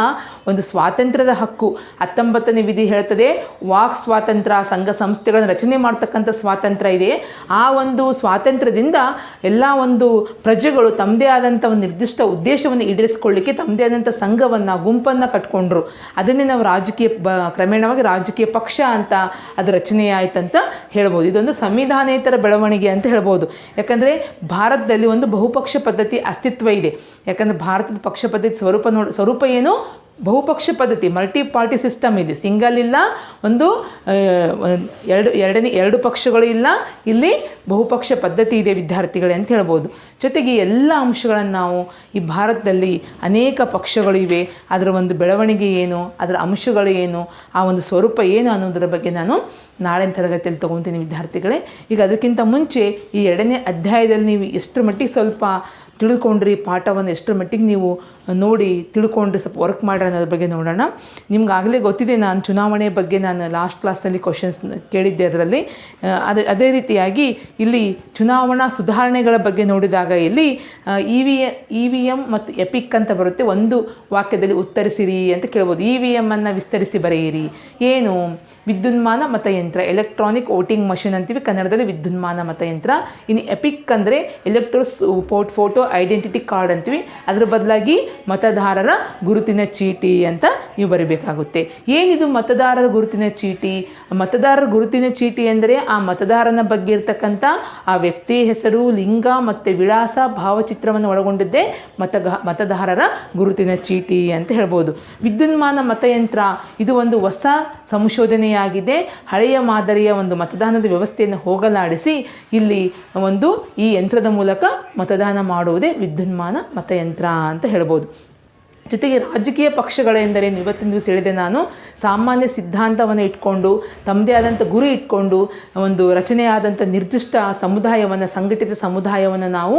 ಒಂದು ಸ್ವಾತಂತ್ರ್ಯದ ಹಕ್ಕು 19ನೇ ವಿಧಿ ಹೇಳ್ತದೆ, ವಾಕ್ ಸ್ವಾತಂತ್ರ್ಯ, ಸಂಘ ಸಂಸ್ಥೆಗಳನ್ನು ರಚನೆ ಮಾಡ್ತಕ್ಕಂಥ ಸ್ವಾತಂತ್ರ್ಯ ಇದೆ. ಆ ಒಂದು ಸ್ವಾತಂತ್ರ್ಯದಿಂದ ಎಲ್ಲ ಒಂದು ಪ್ರಜೆಗಳು ತಮ್ಮದೇ ಆದಂಥ ಒಂದು ನಿರ್ದಿಷ್ಟ ಉದ್ದೇಶವನ್ನು ಈಡೇರಿಸಿಕೊಳ್ಳಿಕ್ಕೆ ತಮ್ಮದೇ ಆದಂಥ ಸಂಘವನ್ನು, ಗುಂಪನ್ನು ಕಟ್ಕೊಂಡ್ರು. ಅದನ್ನೇ ನಾವು ಕ್ರಮೇಣವಾಗಿ ರಾಜಕೀಯ ಪಕ್ಷ ಅಂತ ಅದು ರಚನೆಯಾಯ್ತಂತ ಹೇಳ್ಬೋದು. ಇದೊಂದು ಸಂವಿಧಾನೇತರ ಬೆಳವಣಿಗೆ ಅಂತ ಹೇಳ್ಬೋದು. ಯಾಕಂದರೆ ಭಾರತದಲ್ಲಿ ಒಂದು ಬಹುಪಕ್ಷ ಪದ್ಧತಿ ಅಸ್ತಿತ್ವ ಇದೆ. ಯಾಕಂದರೆ ಭಾರತದ ಪಕ್ಷ ಪದ್ಧತಿ ಸ್ವರೂಪ ಏನು, ಬಹುಪಕ್ಷ ಪದ್ಧತಿ, ಮಲ್ಟಿ ಪಾರ್ಟಿ ಸಿಸ್ಟಮ್ ಇದೆ. ಸಿಂಗಲ್ ಇಲ್ಲ, ಒಂದು ಎರಡು ಪಕ್ಷಗಳು ಇಲ್ಲ, ಇಲ್ಲಿ ಬಹುಪಕ್ಷ ಪದ್ಧತಿ ಇದೆ ವಿದ್ಯಾರ್ಥಿಗಳೇ ಅಂತ ಹೇಳ್ಬೋದು. ಜೊತೆಗೆ ಎಲ್ಲ ಅಂಶಗಳನ್ನು ನಾವು ಈ ಭಾರತದಲ್ಲಿ ಅನೇಕ ಪಕ್ಷಗಳು ಇವೆ, ಅದರ ಒಂದು ಬೆಳವಣಿಗೆ ಏನು, ಅದರ ಅಂಶಗಳು ಏನು, ಆ ಒಂದು ಸ್ವರೂಪ ಏನು ಅನ್ನೋದರ ಬಗ್ಗೆ ನಾನು ನಾಳಿನ ತರಗತಿಯಲ್ಲಿ ತೊಗೊತೀನಿ ವಿದ್ಯಾರ್ಥಿಗಳೇ. ಈಗ ಅದಕ್ಕಿಂತ ಮುಂಚೆ ಈ 2ನೇ ಅಧ್ಯಾಯದಲ್ಲಿ ನೀವು ಎಷ್ಟರ ಮಟ್ಟಿಗೆ ಸ್ವಲ್ಪ ತಿಳ್ಕೊಂಡ್ರಿ, ಪಾಠವನ್ನು ಎಷ್ಟರ ಮಟ್ಟಿಗೆ ನೀವು ನೋಡಿ ತಿಳ್ಕೊಂಡ್ರಿ, ಸ್ವಲ್ಪ ವರ್ಕ್ ಮಾಡ್ರಿ ಅನ್ನೋದ್ರ ಬಗ್ಗೆ ನೋಡೋಣ. ನಿಮ್ಗಾಗಲೇ ಗೊತ್ತಿದೆ, ನಾನು ಚುನಾವಣೆ ಬಗ್ಗೆ ನಾನು ಲಾಸ್ಟ್ ಕ್ಲಾಸ್ನಲ್ಲಿ ಕ್ವಶನ್ಸ್ ಕೇಳಿದ್ದೆ. ಅದರಲ್ಲಿ ಅದೇ ರೀತಿಯಾಗಿ ಇಲ್ಲಿ ಚುನಾವಣಾ ಸುಧಾರಣೆಗಳ ಬಗ್ಗೆ ನೋಡಿದಾಗ ಇಲ್ಲಿ EVM ಮತ್ತು ಎಪಿಕ್ ಅಂತ ಬರುತ್ತೆ. ಒಂದು ವಾಕ್ಯದಲ್ಲಿ ಉತ್ತರಿಸಿರಿ ಅಂತ ಕೇಳ್ಬೋದು. EVM ಅನ್ನು ವಿಸ್ತರಿಸಿ ಬರೆಯಿರಿ. ಏನು? ವಿದ್ಯುನ್ಮಾನ ಮತಯಂತ್ರ, ಎಲೆಕ್ಟ್ರಾನಿಕ್ ವೋಟಿಂಗ್ ಮಷಿನ್ ಅಂತೀವಿ ಕನ್ನಡದಲ್ಲಿ, ವಿದ್ಯುನ್ಮಾನ ಮತಯಂತ್ರ. ಇನ್ನು ಎಪಿಕ್ ಅಂದರೆ ಎಲೆಕ್ಟರ್ಸ್ ಫೋಟೋ ಐಡೆಂಟಿಟಿ ಕಾರ್ಡ್ ಅಂತೀವಿ, ಅದರ ಬದಲಾಗಿ ಮತದಾರರ ಗುರುತಿನ ಚೀಟಿ ಅಂತ ನೀವು ಬರೀಬೇಕಾಗುತ್ತೆ. ಏನಿದು ಮತದಾರರ ಗುರುತಿನ ಚೀಟಿ? ಮತದಾರರ ಗುರುತಿನ ಚೀಟಿ ಎಂದರೆ ಆ ಮತದಾರನ ಬಗ್ಗೆ ಇರತಕ್ಕಂಥ ಆ ವ್ಯಕ್ತಿ ಹೆಸರು, ಲಿಂಗ ಮತ್ತು ವಿಳಾಸ, ಭಾವಚಿತ್ರವನ್ನು ಒಳಗೊಂಡಿದ್ದೇ ಮತದಾರರ ಗುರುತಿನ ಚೀಟಿ ಅಂತ ಹೇಳ್ಬೋದು. ವಿದ್ಯುನ್ಮಾನ ಮತಯಂತ್ರ ಇದು ಒಂದು ಹೊಸ ಸಂಶೋಧನೆಯಾಗಿದೆ. ಹಳೆಯ ಮಾದರಿಯ ಒಂದು ಮತದಾನದ ವ್ಯವಸ್ಥೆಯನ್ನು ಹೋಗಲಾಡಿಸಿ ಇಲ್ಲಿ ಈ ಯಂತ್ರದ ಮೂಲಕ ಮತದಾನ ಮಾಡುವುದೇ ವಿದ್ಯುನ್ಮಾನ ಮತಯಂತ್ರ ಅಂತ ಹೇಳ್ಬೋದು. ಜೊತೆಗೆ ರಾಜಕೀಯ ಪಕ್ಷಗಳೆಂದರೇನು ಇವತ್ತಿನ ದಿವಸ ಹೇಳಿದೆ ನಾನು, ಸಾಮಾನ್ಯ ಸಿದ್ಧಾಂತವನ್ನು ಇಟ್ಕೊಂಡು ತಮ್ಮದೇ ಆದಂಥ ಗುರಿ ಇಟ್ಕೊಂಡು ಒಂದು ರಚನೆಯಾದಂಥ ನಿರ್ದಿಷ್ಟ ಸಮುದಾಯವನ್ನು, ಸಂಘಟಿತ ಸಮುದಾಯವನ್ನು ನಾವು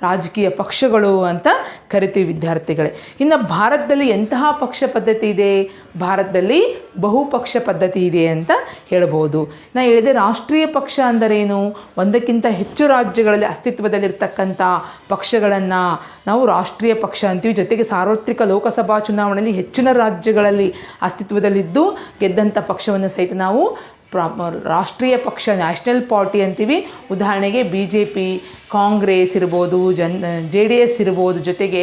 ರಾಜಕೀಯ ಪಕ್ಷಗಳು ಅಂತ ಕರಿತೀವಿ ವಿದ್ಯಾರ್ಥಿಗಳೇ. ಇನ್ನು ಭಾರತದಲ್ಲಿ ಎಂತಹ ಪಕ್ಷ ಪದ್ಧತಿ ಇದೆ? ಭಾರತದಲ್ಲಿ ಬಹುಪಕ್ಷ ಪದ್ಧತಿ ಇದೆ ಅಂತ ಹೇಳ್ಬೋದು. ನಾನು ಹೇಳಿದೆ ರಾಷ್ಟ್ರೀಯ ಪಕ್ಷ ಅಂದರೇನು? ಒಂದಕ್ಕಿಂತ ಹೆಚ್ಚು ರಾಜ್ಯಗಳಲ್ಲಿ ಅಸ್ತಿತ್ವದಲ್ಲಿರ್ತಕ್ಕಂಥ ಪಕ್ಷಗಳನ್ನು ನಾವು ರಾಷ್ಟ್ರೀಯ ಪಕ್ಷ ಅಂತೀವಿ. ಜೊತೆಗೆ ಸಾರ್ವತ್ರಿಕ ಲೋಕಸಭಾ ಚುನಾವಣೆಯಲ್ಲಿ ಹೆಚ್ಚಿನ ರಾಜ್ಯಗಳಲ್ಲಿ ಅಸ್ತಿತ್ವದಲ್ಲಿದ್ದು ಗೆದ್ದಂಥ ಪಕ್ಷವನ್ನು ಸಹಿತ ನಾವು ರಾಷ್ಟ್ರೀಯ ಪಕ್ಷ, ನ್ಯಾಷನಲ್ ಪಾರ್ಟಿ ಅಂತೀವಿ. ಉದಾಹರಣೆಗೆ BJP, ಕಾಂಗ್ರೆಸ್ ಇರ್ಬೋದು, JDS ಇರ್ಬೋದು, ಜೊತೆಗೆ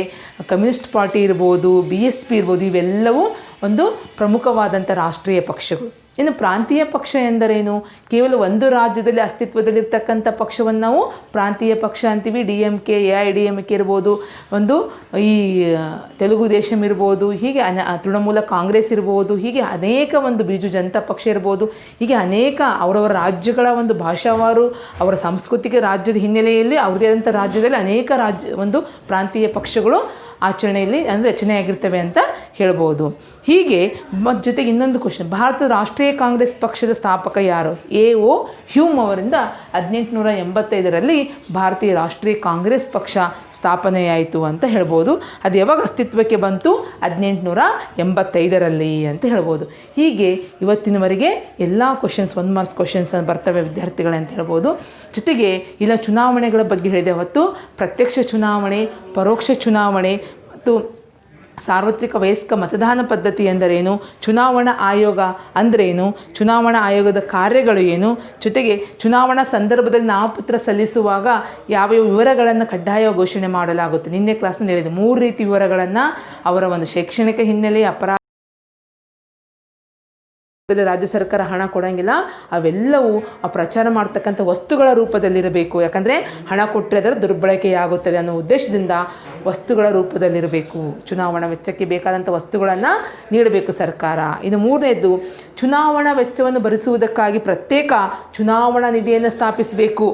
ಕಮ್ಯುನಿಸ್ಟ್ ಪಾರ್ಟಿ ಇರ್ಬೋದು, BSP ಇರ್ಬೋದು. ಇವೆಲ್ಲವೂ ಒಂದು ಪ್ರಮುಖವಾದಂಥ ರಾಷ್ಟ್ರೀಯ ಪಕ್ಷಗಳು. ಇನ್ನು ಪ್ರಾಂತೀಯ ಪಕ್ಷ ಎಂದರೇನು? ಕೇವಲ ಒಂದು ರಾಜ್ಯದಲ್ಲಿ ಅಸ್ತಿತ್ವದಲ್ಲಿರ್ತಕ್ಕಂಥ ಪಕ್ಷವನ್ನು ನಾವು ಪ್ರಾಂತೀಯ ಪಕ್ಷ ಅಂತೀವಿ. DMK, AIADMK ಇರ್ಬೋದು, ಈ ತೆಲುಗು ದೇಶಂ ಇರ್ಬೋದು, ಹೀಗೆ ತೃಣಮೂಲ ಕಾಂಗ್ರೆಸ್ ಇರ್ಬೋದು, ಹೀಗೆ ಅನೇಕ ಬಿಜು ಜನತಾ ಪಕ್ಷ ಇರ್ಬೋದು. ಹೀಗೆ ಅನೇಕ ಅವರವರ ರಾಜ್ಯಗಳ ಭಾಷಾವಾರು, ಅವರ ಸಾಂಸ್ಕೃತಿಕ ರಾಜ್ಯದ ಹಿನ್ನೆಲೆಯಲ್ಲಿ ಅವ್ರದೇ ಆದಂಥ ರಾಜ್ಯದಲ್ಲಿ ಅನೇಕ ಪ್ರಾಂತೀಯ ಪಕ್ಷಗಳು ಆಚರಣೆಯಲ್ಲಿ ರಚನೆಯಾಗಿರ್ತವೆ ಅಂತ ಹೇಳ್ಬೋದು. ಹೀಗೆ ಜೊತೆಗೆ ಇನ್ನೊಂದು ಕ್ವಶನ್, ಭಾರತದ ರಾಷ್ಟ್ರೀಯ ಕಾಂಗ್ರೆಸ್ ಪಕ್ಷದ ಸ್ಥಾಪಕ ಯಾರು? A.O. ಹ್ಯೂಮ್ ಅವರಿಂದ 1885ರಲ್ಲಿ ಭಾರತೀಯ ರಾಷ್ಟ್ರೀಯ ಕಾಂಗ್ರೆಸ್ ಪಕ್ಷ ಸ್ಥಾಪನೆಯಾಯಿತು ಅಂತ ಹೇಳ್ಬೋದು. ಅದು ಯಾವಾಗ ಅಸ್ತಿತ್ವಕ್ಕೆ ಬಂತು? 1885ರಲ್ಲಿ ಅಂತ ಹೇಳ್ಬೋದು. ಹೀಗೆ ಇವತ್ತಿನವರೆಗೆ ಎಲ್ಲ ಕ್ವಶನ್ಸ್ 1 ಮಾರ್ಕ್ಸ್ ಕ್ವಶನ್ಸ್ ಬರ್ತವೆ ವಿದ್ಯಾರ್ಥಿಗಳೇ ಅಂತ ಹೇಳ್ಬೋದು. ಜೊತೆಗೆ ಇಲ್ಲ ಚುನಾವಣೆಗಳ ಬಗ್ಗೆ ಹೇಳಿದೆ. ಅವತ್ತು ಪ್ರತ್ಯಕ್ಷ ಚುನಾವಣೆ, ಪರೋಕ್ಷ ಚುನಾವಣೆ ಮತ್ತು ಸಾರ್ವತ್ರಿಕ ವಯಸ್ಕ ಮತದಾನ ಪದ್ಧತಿ ಎಂದರೇನು, ಚುನಾವಣಾ ಆಯೋಗ ಅಂದ್ರೇನು, ಚುನಾವಣಾ ಆಯೋಗದ ಕಾರ್ಯಗಳು ಏನು, ಜೊತೆಗೆ ಚುನಾವಣಾ ಸಂದರ್ಭದಲ್ಲಿ ನಾಮಪತ್ರ ಸಲ್ಲಿಸುವಾಗ ಯಾವ ವಿವರಗಳನ್ನು ಕಡ್ಡಾಯ ಘೋಷಣೆ ಮಾಡಲಾಗುತ್ತೆ. ನಿನ್ನೆ ಕ್ಲಾಸ್ನಲ್ಲಿ ಹೇಳಿದೆ 3 ರೀತಿ ವಿವರಗಳನ್ನು, ಅವರ ಶೈಕ್ಷಣಿಕ ಹಿನ್ನೆಲೆ, ಅಪರಾಧ, ರಾಜ್ಯ ಸರ್ಕಾರ ಹಣ ಕೊಡೋಂಗಿಲ್ಲ, ಅವೆಲ್ಲವೂ ಆ ಪ್ರಚಾರ ಮಾಡ್ತಕ್ಕಂಥ ವಸ್ತುಗಳ ರೂಪದಲ್ಲಿರಬೇಕು. ಯಾಕಂದರೆ ಹಣ ಕೊಟ್ಟರೆ ಅದರ ದುರ್ಬಳಕೆಯಾಗುತ್ತದೆ ಅನ್ನೋ ಉದ್ದೇಶದಿಂದ ವಸ್ತುಗಳ ರೂಪದಲ್ಲಿರಬೇಕು. ಚುನಾವಣಾ ವೆಚ್ಚಕ್ಕೆ ಬೇಕಾದಂಥ ವಸ್ತುಗಳನ್ನು ನೀಡಬೇಕು ಸರ್ಕಾರ. ಇನ್ನು 3ನೇದು, ಚುನಾವಣಾ ವೆಚ್ಚವನ್ನು ಭರಿಸುವುದಕ್ಕಾಗಿ ಪ್ರತ್ಯೇಕ ಚುನಾವಣಾ ನಿಧಿಯನ್ನು ಸ್ಥಾಪಿಸಬೇಕು.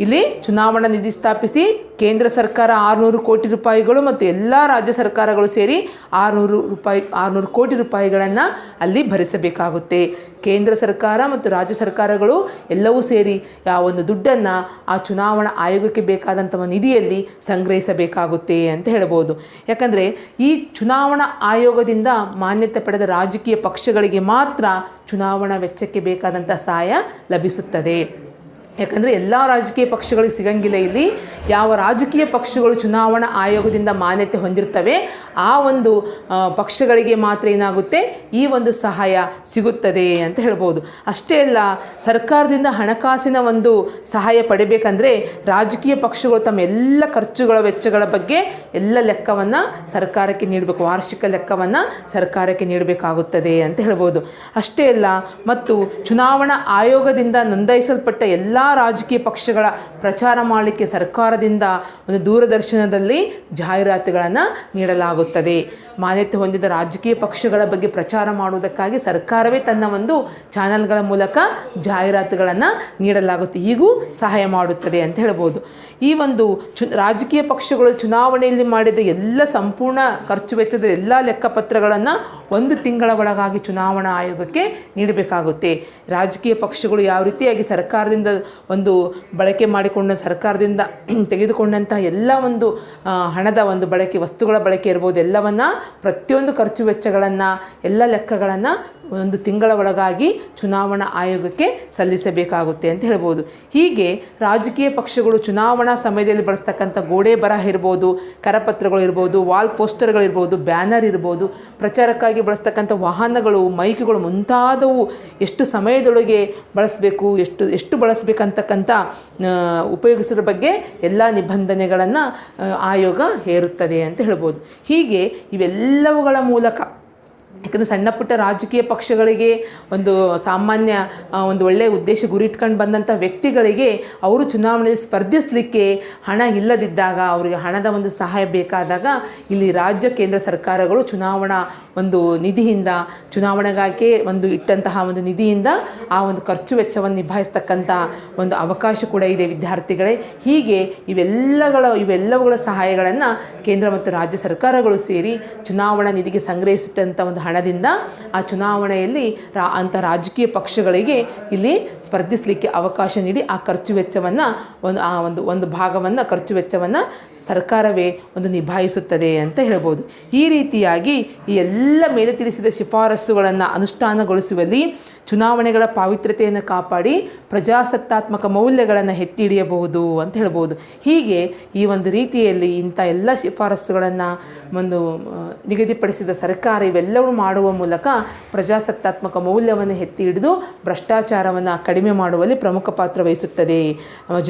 ಇಲ್ಲಿ ಚುನಾವಣಾ ನಿಧಿ ಸ್ಥಾಪಿಸಿ ಕೇಂದ್ರ ಸರ್ಕಾರ 600 ಕೋಟಿ ರೂಪಾಯಿಗಳು ಮತ್ತು ಎಲ್ಲ ರಾಜ್ಯ ಸರ್ಕಾರಗಳು ಸೇರಿ 600 ಕೋಟಿ ರೂಪಾಯಿಗಳನ್ನು ಅಲ್ಲಿ ಭರಿಸಬೇಕಾಗುತ್ತೆ. ಕೇಂದ್ರ ಸರ್ಕಾರ ಮತ್ತು ರಾಜ್ಯ ಸರ್ಕಾರಗಳು ಎಲ್ಲವೂ ಸೇರಿ ಆ ಒಂದು ದುಡ್ಡನ್ನು ಆ ಚುನಾವಣಾ ಆಯೋಗಕ್ಕೆ ಬೇಕಾದಂಥ ನಿಧಿಯಲ್ಲಿ ಸಂಗ್ರಹಿಸಬೇಕಾಗುತ್ತೆ ಅಂತ ಹೇಳ್ಬೋದು. ಯಾಕಂದರೆ ಈ ಚುನಾವಣಾ ಆಯೋಗದಿಂದ ಮಾನ್ಯತೆ ಪಡೆದ ರಾಜಕೀಯ ಪಕ್ಷಗಳಿಗೆ ಮಾತ್ರ ಚುನಾವಣಾ ವೆಚ್ಚಕ್ಕೆ ಬೇಕಾದಂಥ ಸಹಾಯ ಲಭಿಸುತ್ತದೆ. ಯಾಕಂದರೆ ಎಲ್ಲ ರಾಜಕೀಯ ಪಕ್ಷಗಳಿಗೆ ಸಿಗಂಗಿಲ್ಲ. ಇಲ್ಲಿ ಯಾವ ರಾಜಕೀಯ ಪಕ್ಷಗಳು ಚುನಾವಣಾ ಆಯೋಗದಿಂದ ಮಾನ್ಯತೆ ಹೊಂದಿರ್ತವೆ ಆ ಒಂದು ಪಕ್ಷಗಳಿಗೆ ಮಾತ್ರ ಏನಾಗುತ್ತೆ ಈ ಒಂದು ಸಹಾಯ ಸಿಗುತ್ತದೆ ಅಂತ ಹೇಳ್ಬೋದು. ಅಷ್ಟೇ ಅಲ್ಲ, ಸರ್ಕಾರದಿಂದ ಹಣಕಾಸಿನ ಒಂದು ಸಹಾಯ ಪಡಿಬೇಕಂದ್ರೆ ರಾಜಕೀಯ ಪಕ್ಷಗಳು ತಮ್ಮ ಎಲ್ಲ ಖರ್ಚುಗಳ ವೆಚ್ಚಗಳ ಬಗ್ಗೆ ಎಲ್ಲ ಲೆಕ್ಕವನ್ನು ಸರ್ಕಾರಕ್ಕೆ ನೀಡಬೇಕು, ವಾರ್ಷಿಕ ಲೆಕ್ಕವನ್ನು ಸರ್ಕಾರಕ್ಕೆ ನೀಡಬೇಕಾಗುತ್ತದೆ ಅಂತ ಹೇಳ್ಬೋದು. ಅಷ್ಟೇ ಅಲ್ಲ, ಮತ್ತು ಚುನಾವಣಾ ಆಯೋಗದಿಂದ ನೋಂದಾಯಿಸಲ್ಪಟ್ಟ ಎಲ್ಲ ರಾಜಕೀಯ ಪಕ್ಷಗಳ ಪ್ರಚಾರ ಮಾಡಲಿಕ್ಕೆ ಸರ್ಕಾರದಿಂದ ಒಂದು ದೂರದರ್ಶನದಲ್ಲಿ ಜಾಹೀರಾತುಗಳನ್ನು ನೀಡಲಾಗುತ್ತದೆ. ಮಾನ್ಯತೆ ಹೊಂದಿದ ರಾಜಕೀಯ ಪಕ್ಷಗಳ ಬಗ್ಗೆ ಪ್ರಚಾರ ಮಾಡುವುದಕ್ಕಾಗಿ ಸರ್ಕಾರವೇ ತನ್ನ ಒಂದು ಚಾನಲ್ಗಳ ಮೂಲಕ ಜಾಹೀರಾತುಗಳನ್ನು ನೀಡಲಾಗುತ್ತೆ, ಹೀಗೂ ಸಹಾಯ ಮಾಡುತ್ತದೆ ಅಂತ ಹೇಳ್ಬೋದು. ಈ ಒಂದು ರಾಜಕೀಯ ಪಕ್ಷಗಳು ಚುನಾವಣೆಯಲ್ಲಿ ಮಾಡಿದ ಎಲ್ಲ ಸಂಪೂರ್ಣ ಖರ್ಚು ವೆಚ್ಚದ ಎಲ್ಲ ಲೆಕ್ಕಪತ್ರಗಳನ್ನು 1 ತಿಂಗಳ ಒಳಗಾಗಿ ಚುನಾವಣಾ ಆಯೋಗಕ್ಕೆ ನೀಡಬೇಕಾಗುತ್ತೆ. ರಾಜಕೀಯ ಪಕ್ಷಗಳು ಯಾವ ರೀತಿಯಾಗಿ ಸರ್ಕಾರದಿಂದ ಒಂದು ಬಳಕೆ ಮಾಡಿಕೊಂಡ ಸರ್ಕಾರದಿಂದ ತೆಗೆದುಕೊಂಡಂತಹ ಎಲ್ಲ ಒಂದು ಹಣದ ಒಂದು ಬಳಕೆ, ವಸ್ತುಗಳ ಬಳಕೆ ಇರ್ಬೋದು, ಎಲ್ಲವನ್ನು ಪ್ರತಿಯೊಂದು ಖರ್ಚು ವೆಚ್ಚಗಳನ್ನು ಎಲ್ಲ ಲೆಕ್ಕಗಳನ್ನು 1 ತಿಂಗಳ ಒಳಗಾಗಿ ಚುನಾವಣಾ ಆಯೋಗಕ್ಕೆ ಸಲ್ಲಿಸಬೇಕಾಗುತ್ತೆ ಅಂತ ಹೇಳ್ಬೋದು. ಹೀಗೆ ರಾಜಕೀಯ ಪಕ್ಷಗಳು ಚುನಾವಣಾ ಸಮಯದಲ್ಲಿ ಬಳಸ್ತಕ್ಕಂಥ ಗೋಡೆ ಬರಹ ಇರ್ಬೋದು, ಕರಪತ್ರಗಳು ಇರ್ಬೋದು, ವಾಲ್ ಪೋಸ್ಟರ್ಗಳಿರ್ಬೋದು, ಬ್ಯಾನರ್ ಇರ್ಬೋದು, ಪ್ರಚಾರಕ್ಕಾಗಿ ಬಳಸ್ತಕ್ಕಂಥ ವಾಹನಗಳು, ಮೈಕ್ಗಳು ಮುಂತಾದವು ಎಷ್ಟು ಸಮಯದೊಳಗೆ ಬಳಸಬೇಕು, ಎಷ್ಟು ಬಳಸಬೇಕಂತಕ್ಕಂಥ ಉಪಯೋಗಿಸೋದ್ರ ಬಗ್ಗೆ ಎಲ್ಲ ನಿಬಂಧನೆಗಳನ್ನು ಆಯೋಗ ಹೇರುತ್ತದೆ ಅಂತ ಹೇಳ್ಬೋದು. ಹೀಗೆ ಇವೆಲ್ಲವುಗಳ ಮೂಲಕ, ಯಾಕಂದರೆ ಸಣ್ಣ ಪುಟ್ಟ ರಾಜಕೀಯ ಪಕ್ಷಗಳಿಗೆ ಒಂದು ಸಾಮಾನ್ಯ ಒಂದು ಒಳ್ಳೆಯ ಉದ್ದೇಶ ಗುರಿ ಇಟ್ಕೊಂಡು ಬಂದಂಥ ವ್ಯಕ್ತಿಗಳಿಗೆ ಅವರು ಚುನಾವಣೆಯಲ್ಲಿ ಸ್ಪರ್ಧಿಸಲಿಕ್ಕೆ ಹಣ ಇಲ್ಲದಿದ್ದಾಗ, ಅವರಿಗೆ ಹಣದ ಒಂದು ಸಹಾಯ ಬೇಕಾದಾಗ ಇಲ್ಲಿ ರಾಜ್ಯ ಕೇಂದ್ರ ಸರ್ಕಾರಗಳು ಚುನಾವಣಾ ಒಂದು ನಿಧಿಯಿಂದ, ಚುನಾವಣೆಗಾಗಿ ಒಂದು ಇಟ್ಟಂತಹ ಒಂದು ನಿಧಿಯಿಂದ ಆ ಒಂದು ಖರ್ಚು ವೆಚ್ಚವನ್ನು ನಿಭಾಯಿಸ್ತಕ್ಕಂಥ ಒಂದು ಅವಕಾಶ ಕೂಡ ಇದೆ ವಿದ್ಯಾರ್ಥಿಗಳೇ. ಹೀಗೆ ಇವೆಲ್ಲವುಗಳ ಸಹಾಯಗಳನ್ನು ಕೇಂದ್ರ ಮತ್ತು ರಾಜ್ಯ ಸರ್ಕಾರಗಳು ಸೇರಿ ಚುನಾವಣಾ ನಿಧಿಗೆ ಸಂಗ್ರಹಿಸಿದಂಥ ಒಂದು ಹಣದಿಂದ ಆ ಚುನಾವಣೆಯಲ್ಲಿ ಅಂಥ ರಾಜಕೀಯ ಪಕ್ಷಗಳಿಗೆ ಇಲ್ಲಿ ಸ್ಪರ್ಧಿಸಲಿಕ್ಕೆ ಅವಕಾಶ ನೀಡಿ ಆ ಖರ್ಚು ವೆಚ್ಚವನ್ನು ಒಂದು ಭಾಗವನ್ನು ಖರ್ಚು ವೆಚ್ಚವನ್ನು ಸರ್ಕಾರವೇ ಒಂದು ನಿಭಾಯಿಸುತ್ತದೆ ಅಂತ ಹೇಳ್ಬೋದು. ಈ ರೀತಿಯಾಗಿ ಈ ಎಲ್ಲ ಮೇಲೆ ತಿಳಿಸಿದ ಶಿಫಾರಸುಗಳನ್ನು ಅನುಷ್ಠಾನಗೊಳಿಸುವಲ್ಲಿ ಚುನಾವಣೆಗಳ ಪಾವಿತ್ರ್ಯತೆಯನ್ನು ಕಾಪಾಡಿ ಪ್ರಜಾಸತ್ತಾತ್ಮಕ ಮೌಲ್ಯಗಳನ್ನು ಎತ್ತಿ ಹಿಡಿಯಬಹುದು ಅಂತ ಹೇಳ್ಬೋದು. ಹೀಗೆ ಈ ಒಂದು ರೀತಿಯಲ್ಲಿ ಇಂಥ ಎಲ್ಲ ಶಿಫಾರಸುಗಳನ್ನು ಒಂದು ನಿಗದಿಪಡಿಸಿದ ಸರ್ಕಾರ ಇವೆಲ್ಲವೂ ಮಾಡುವ ಮೂಲಕ ಪ್ರಜಾಸತ್ತಾತ್ಮಕ ಮೌಲ್ಯವನ್ನು ಎತ್ತಿ ಹಿಡಿದು ಭ್ರಷ್ಟಾಚಾರವನ್ನು ಕಡಿಮೆ ಮಾಡುವಲ್ಲಿ ಪ್ರಮುಖ ಪಾತ್ರ ವಹಿಸುತ್ತದೆ.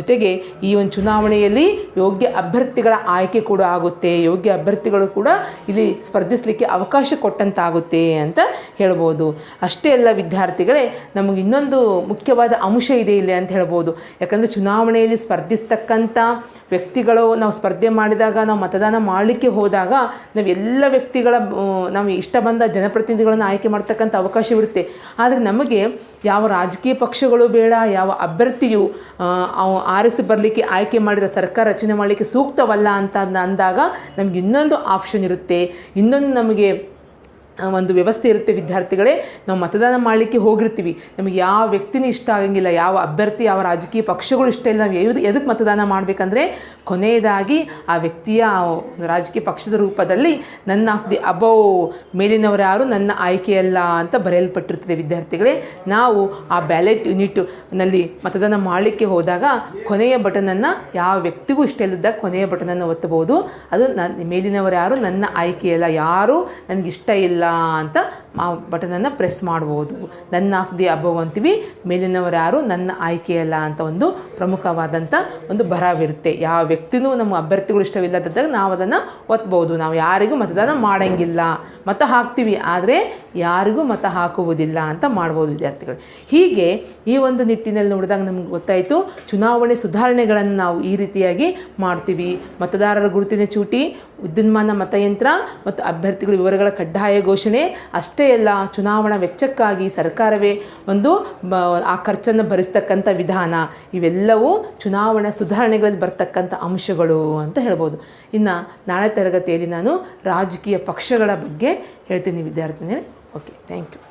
ಜೊತೆಗೆ ಈ ಒಂದು ಚುನಾವಣೆಯಲ್ಲಿ ಯೋಗ್ಯ ಅಭ್ಯರ್ಥಿಗಳ ಆಯ್ಕೆ ಕೂಡ ಆಗುತ್ತೆ, ಯೋಗ್ಯ ಅಭ್ಯರ್ಥಿಗಳು ಕೂಡ ಇಲ್ಲಿ ಸ್ಪರ್ಧಿಸಲಿಕ್ಕೆ ಅವಕಾಶ ಕೊಟ್ಟಂತಾಗುತ್ತೆ ಅಂತ ಹೇಳ್ಬೋದು. ಅಷ್ಟೇ ಅಲ್ಲ ವಿದ್ಯಾರ್ಥಿಗಳೇ, ನಮಗೆ ಇನ್ನೊಂದು ಮುಖ್ಯವಾದ ಅಂಶ ಇದೆ ಇಲ್ಲಿ ಅಂತ ಹೇಳ್ಬೋದು. ಯಾಕಂದರೆ ಚುನಾವಣೆಯಲ್ಲಿ ಸ್ಪರ್ಧಿಸ್ತಕ್ಕಂಥ ವ್ಯಕ್ತಿಗಳು, ನಾವು ಸ್ಪರ್ಧೆ ಮಾಡಿದಾಗ, ನಾವು ಮತದಾನ ಮಾಡಲಿಕ್ಕೆ ಹೋದಾಗ ನಾವು ಎಲ್ಲ ವ್ಯಕ್ತಿಗಳ ನಾವು ಇಷ್ಟ ಬಂದ ಜನಪ್ರತಿನಿಧಿಗಳನ್ನು ಆಯ್ಕೆ ಮಾಡ್ತಕ್ಕಂಥ ಅವಕಾಶವಿರುತ್ತೆ. ಆದರೆ ನಮಗೆ ಯಾವ ರಾಜಕೀಯ ಪಕ್ಷಗಳು ಬೇಡ, ಯಾವ ಅಭ್ಯರ್ಥಿಯು ಆರಿಸಿ ಬರಲಿಕ್ಕೆ ಆಯ್ಕೆ ಮಾಡಿರೋ ಸರ್ಕಾರ ರಚನೆ ಮಾಡಲಿಕ್ಕೆ ಸೂಕ್ತವಲ್ಲ ಅಂತ ಅಂದಾಗ ನಮ್ಗೆ ಇನ್ನೊಂದು ಆಪ್ಷನ್ ಇರುತ್ತೆ, ಇನ್ನೊಂದು ನಮಗೆ ಒಂದು ವ್ಯವಸ್ಥೆ ಇರುತ್ತೆ ವಿದ್ಯಾರ್ಥಿಗಳೇ. ನಾವು ಮತದಾನ ಮಾಡಲಿಕ್ಕೆ ಹೋಗಿರ್ತೀವಿ, ನಮಗೆ ಯಾವ ವ್ಯಕ್ತಿನೂ ಇಷ್ಟ ಆಗಂಗಿಲ್ಲ, ಯಾವ ಅಭ್ಯರ್ಥಿ, ಯಾವ ರಾಜಕೀಯ ಪಕ್ಷಗಳು ಇಷ್ಟ ಇಲ್ಲ, ನಾವು ಎದಕ್ಕೆ ಮತದಾನ ಮಾಡಬೇಕಂದ್ರೆ ಕೊನೆಯದಾಗಿ ಆ ವ್ಯಕ್ತಿಯ ರಾಜಕೀಯ ಪಕ್ಷದ ರೂಪದಲ್ಲಿ ನನ್ ಆಫ್ ದಿ ಅಬೌವ್, ಮೇಲಿನವರು ಯಾರು ನನ್ನ ಆಯ್ಕೆಯಲ್ಲ ಅಂತ ಬರೆಯಲ್ಪಟ್ಟಿರ್ತದೆ ವಿದ್ಯಾರ್ಥಿಗಳೇ. ನಾವು ಆ ಬ್ಯಾಲೆಟ್ ಯೂನಿಟ್ನಲ್ಲಿ ಮತದಾನ ಮಾಡಲಿಕ್ಕೆ ಹೋದಾಗ ಕೊನೆಯ ಬಟನನ್ನು ಯಾವ ವ್ಯಕ್ತಿಗೂ ಇಷ್ಟ ಇಲ್ಲದಾಗ ಕೊನೆಯ ಬಟನನ್ನು ಒತ್ತಬಹುದು. ಅದು ಮೇಲಿನವರು ಯಾರು ನನ್ನ ಆಯ್ಕೆಯಲ್ಲ, ಯಾರು ನನಗಿಷ್ಟ ಇಲ್ಲ ಅಂತ ಆ ಬಟನನ್ನು ಪ್ರೆಸ್ ಮಾಡ್ಬೋದು. ನನ್ ಆಫ್ ದಿ ಅಬೌವ್ ಅಂತೀವಿ, ಮೇಲಿನವರು ಯಾರು ನನ್ನ ಆಯ್ಕೆಯಲ್ಲ ಅಂತ ಒಂದು ಪ್ರಮುಖವಾದಂಥ ಒಂದು ಬರವಿರುತ್ತೆ. ಯಾವ ವ್ಯಕ್ತಿನೂ ನಮ್ಮ ಅಭ್ಯರ್ಥಿಗಳು ಇಷ್ಟವಿಲ್ಲದಾಗ ನಾವು ಅದನ್ನು ಒತ್ಬೋದು. ನಾವು ಯಾರಿಗೂ ಮತದಾನ ಮಾಡೋಂಗಿಲ್ಲ, ಮತ ಹಾಕ್ತೀವಿ ಆದರೆ ಯಾರಿಗೂ ಮತ ಹಾಕುವುದಿಲ್ಲ ಅಂತ ಮಾಡ್ಬೋದು ವಿದ್ಯಾರ್ಥಿಗಳು. ಹೀಗೆ ಈ ಒಂದು ನಿಟ್ಟಿನಲ್ಲಿ ನೋಡಿದಾಗ ನಮ್ಗೆ ಗೊತ್ತಾಯಿತು, ಚುನಾವಣೆ ಸುಧಾರಣೆಗಳನ್ನು ನಾವು ಈ ರೀತಿಯಾಗಿ ಮಾಡ್ತೀವಿ. ಮತದಾರರ ಗುರುತಿನ ಚೀಟಿ ವಿದ್ಯುನ್ಮಾನ ಮತಯಂತ್ರ ಮತ್ತು ಅಭ್ಯರ್ಥಿಗಳ ವಿವರಗಳ ಕಡ್ಡಾಯ ಘೋಷಣೆ ಅಷ್ಟೇ ಅಲ್ಲ, ಚುನಾವಣಾ ವೆಚ್ಚಕ್ಕಾಗಿ ಸರ್ಕಾರವೇ ಆ ಖರ್ಚನ್ನು ಭರಿಸ್ತಕ್ಕಂಥ ವಿಧಾನ, ಇವೆಲ್ಲವೂ ಚುನಾವಣಾ ಸುಧಾರಣೆಗಳಲ್ಲಿ ಬರ್ತಕ್ಕಂಥ ಅಂಶಗಳು ಅಂತ ಹೇಳ್ಬೋದು. ಇನ್ನು ನಾಳೆ ತರಗತಿಯಲ್ಲಿ ನಾನು ರಾಜಕೀಯ ಪಕ್ಷಗಳ ಬಗ್ಗೆ ಹೇಳ್ತೀನಿ ವಿದ್ಯಾರ್ಥಿನಿಯರೇ. Okay, thank you.